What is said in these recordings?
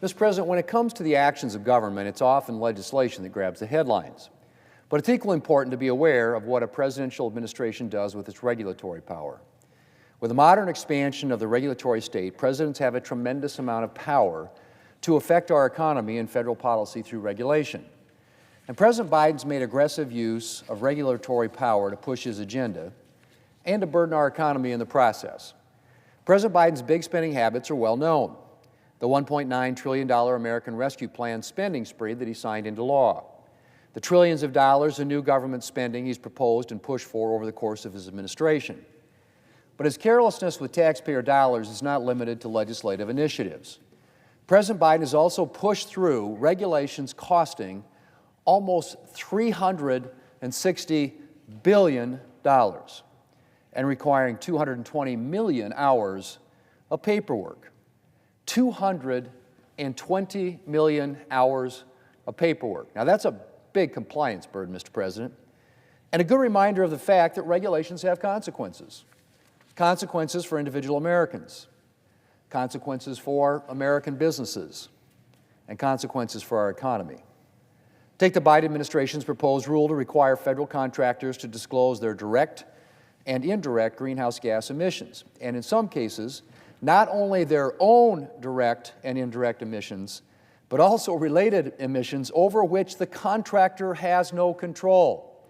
Mr. President, when it comes to the actions of government, it's often legislation that grabs the headlines. But it's equally important to be aware of what a presidential administration does with its regulatory power. With the modern expansion of the regulatory state, presidents have a tremendous amount of power to affect our economy and federal policy through regulation. And President Biden's made aggressive use of regulatory power to push his agenda and to burden our economy in the process. President Biden's big spending habits are well known. The $1.9 trillion American Rescue Plan spending spree that he signed into law, the trillions of dollars in new government spending he's proposed and pushed for over the course of his administration. But his carelessness with taxpayer dollars is not limited to legislative initiatives. President Biden has also pushed through regulations costing almost $360 billion and requiring 220 million hours of paperwork. 220 million hours of paperwork. Now, that's a big compliance burden, Mr. President, and a good reminder of the fact that regulations have consequences. Consequences for individual Americans, consequences for American businesses, and consequences for our economy. Take the Biden administration's proposed rule to require federal contractors to disclose their direct and indirect greenhouse gas emissions, and in some cases, not only their own direct and indirect emissions, but also related emissions over which the contractor has no control.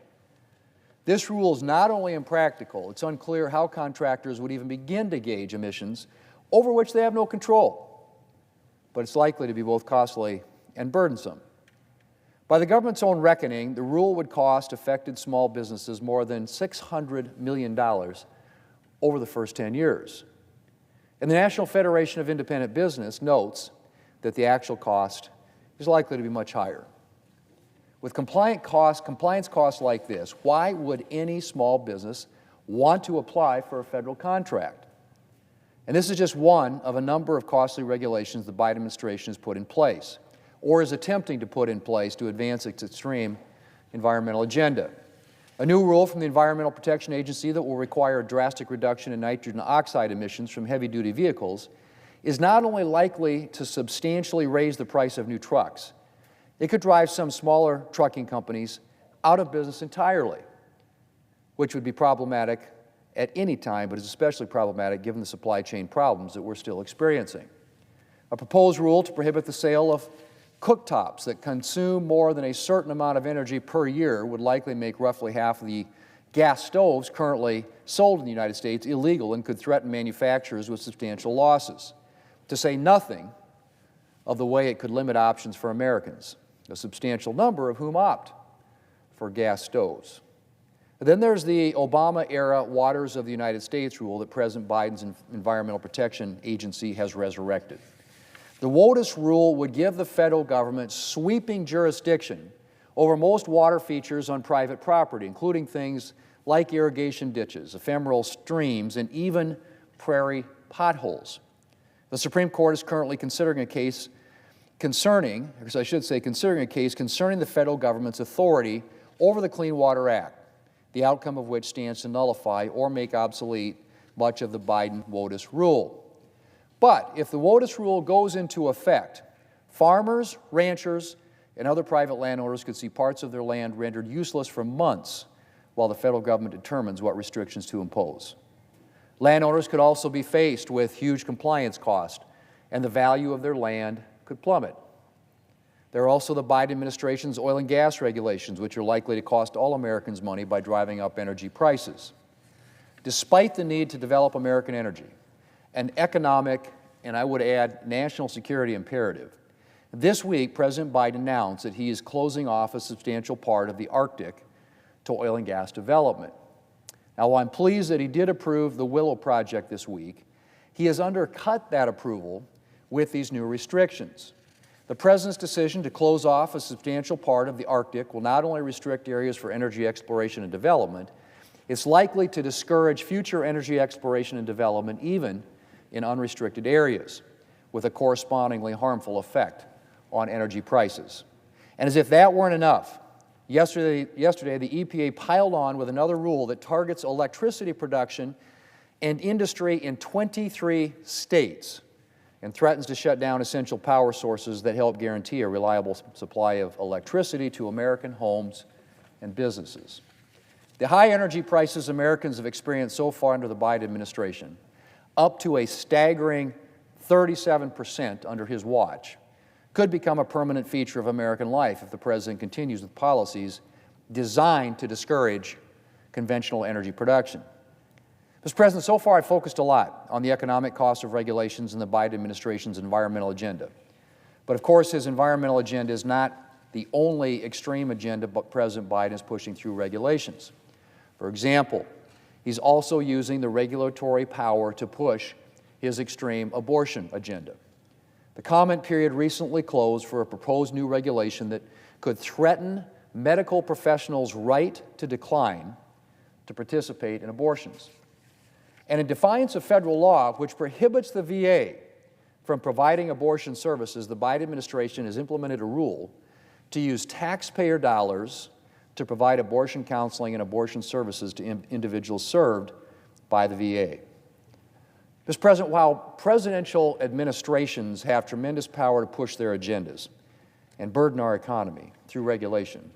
This rule is not only impractical, it's unclear how contractors would even begin to gauge emissions over which they have no control, but it's likely to be both costly and burdensome. By the government's own reckoning, the rule would cost affected small businesses more than $600 million over the first 10 years. And the National Federation of Independent Business notes that the actual cost is likely to be much higher. With compliance costs like this, why would any small business want to apply for a federal contract? And this is just one of a number of costly regulations the Biden administration has put in place, or is attempting to put in place to advance its extreme environmental agenda. A new rule from the Environmental Protection Agency that will require a drastic reduction in nitrogen oxide emissions from heavy-duty vehicles is not only likely to substantially raise the price of new trucks, it could drive some smaller trucking companies out of business entirely, which would be problematic at any time, but is especially problematic given the supply chain problems that we're still experiencing. A proposed rule to prohibit the sale of cooktops that consume more than a certain amount of energy per year would likely make roughly half of the gas stoves currently sold in the United States illegal and could threaten manufacturers with substantial losses, to say nothing of the way it could limit options for Americans, a substantial number of whom opt for gas stoves. Then there's the Obama-era Waters of the United States rule that President Biden's Environmental Protection Agency has resurrected. The WOTUS rule would give the federal government sweeping jurisdiction over most water features on private property, including things like irrigation ditches, ephemeral streams, and even prairie potholes. The Supreme Court is currently considering a case concerning the federal government's authority over the Clean Water Act, the outcome of which stands to nullify or make obsolete much of the Biden WOTUS rule. But if the WOTUS rule goes into effect, farmers, ranchers, and other private landowners could see parts of their land rendered useless for months while the federal government determines what restrictions to impose. Landowners could also be faced with huge compliance costs, and the value of their land could plummet. There are also the Biden administration's oil and gas regulations, which are likely to cost all Americans money by driving up energy prices. Despite the need to develop American energy, an economic, and I would add, national security imperative, this week President Biden announced that he is closing off a substantial part of the Arctic to oil and gas development. Now, while I'm pleased that he did approve the Willow project this week, he has undercut that approval with these new restrictions. The President's decision to close off a substantial part of the Arctic will not only restrict areas for energy exploration and development, it's likely to discourage future energy exploration and development even in unrestricted areas, with a correspondingly harmful effect on energy prices. And as if that weren't enough, yesterday the EPA piled on with another rule that targets electricity production and industry in 23 states, and threatens to shut down essential power sources that help guarantee a reliable supply of electricity to American homes and businesses. The high energy prices Americans have experienced so far under the Biden administration, up to a staggering 37% under his watch, could become a permanent feature of American life if the President continues with policies designed to discourage conventional energy production. Mr. President, so far I've focused a lot on the economic cost of regulations in the Biden administration's environmental agenda. But of course, his environmental agenda is not the only extreme agenda President Biden is pushing through regulations. For example, he's also using the regulatory power to push his extreme abortion agenda. The comment period recently closed for a proposed new regulation that could threaten medical professionals' right to decline to participate in abortions. And in defiance of federal law, which prohibits the VA from providing abortion services, the Biden administration has implemented a rule to use taxpayer dollars to provide abortion counseling and abortion services to individuals served by the VA. Mr. President, while presidential administrations have tremendous power to push their agendas and burden our economy through regulation,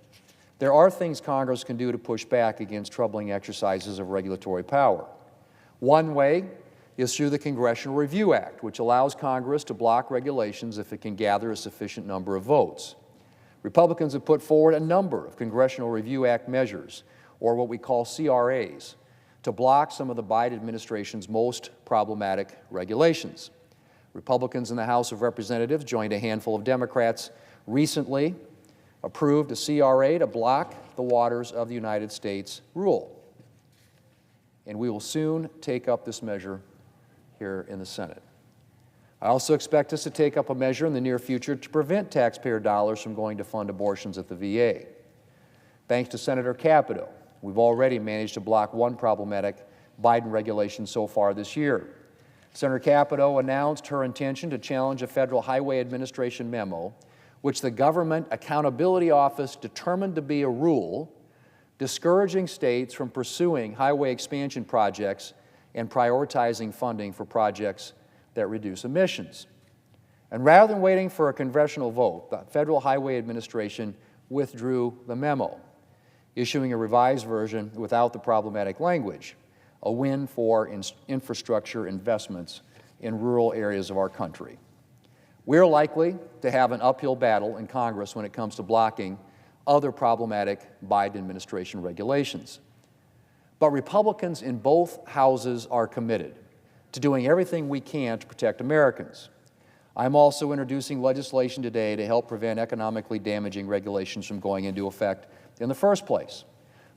there are things Congress can do to push back against troubling exercises of regulatory power. One way is through the Congressional Review Act, which allows Congress to block regulations if it can gather a sufficient number of votes. Republicans have put forward a number of Congressional Review Act measures, or what we call CRAs, to block some of the Biden administration's most problematic regulations. Republicans in the House of Representatives joined a handful of Democrats recently approved a CRA to block the Waters of the United States rule. And we will soon take up this measure here in the Senate. I also expect us to take up a measure in the near future to prevent taxpayer dollars from going to fund abortions at the VA. Thanks to Senator Capito, we've already managed to block one problematic Biden regulation so far this year. Senator Capito announced her intention to challenge a Federal Highway Administration memo, which the Government Accountability Office determined to be a rule discouraging states from pursuing highway expansion projects and prioritizing funding for projects that reduce emissions. And rather than waiting for a congressional vote, the Federal Highway Administration withdrew the memo, issuing a revised version without the problematic language, a win for infrastructure investments in rural areas of our country. We're likely to have an uphill battle in Congress when it comes to blocking other problematic Biden administration regulations. But Republicans in both houses are committed to doing everything we can to protect Americans. I'm also introducing legislation today to help prevent economically damaging regulations from going into effect in the first place.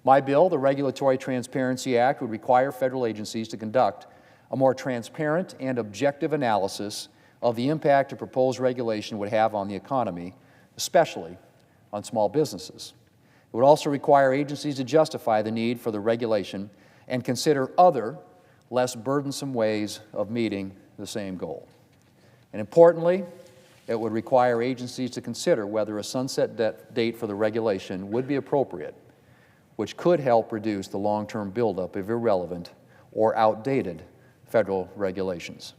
My bill, the Regulatory Transparency Act, would require federal agencies to conduct a more transparent and objective analysis of the impact a proposed regulation would have on the economy, especially on small businesses. It would also require agencies to justify the need for the regulation and consider other, less burdensome ways of meeting the same goal. And importantly, it would require agencies to consider whether a sunset date for the regulation would be appropriate, which could help reduce the long-term buildup of irrelevant or outdated federal regulations.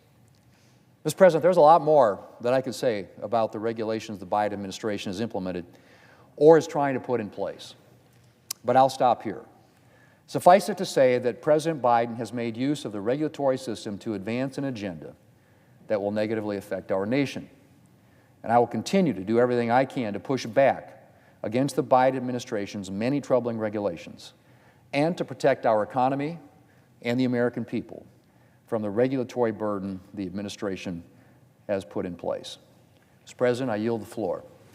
Mr. President, there's a lot more that I could say about the regulations the Biden administration has implemented or is trying to put in place, but I'll stop here. Suffice it to say that President Biden has made use of the regulatory system to advance an agenda that will negatively affect our nation. And I will continue to do everything I can to push back against the Biden administration's many troubling regulations and to protect our economy and the American people from the regulatory burden the administration has put in place. Mr. President, I yield the floor.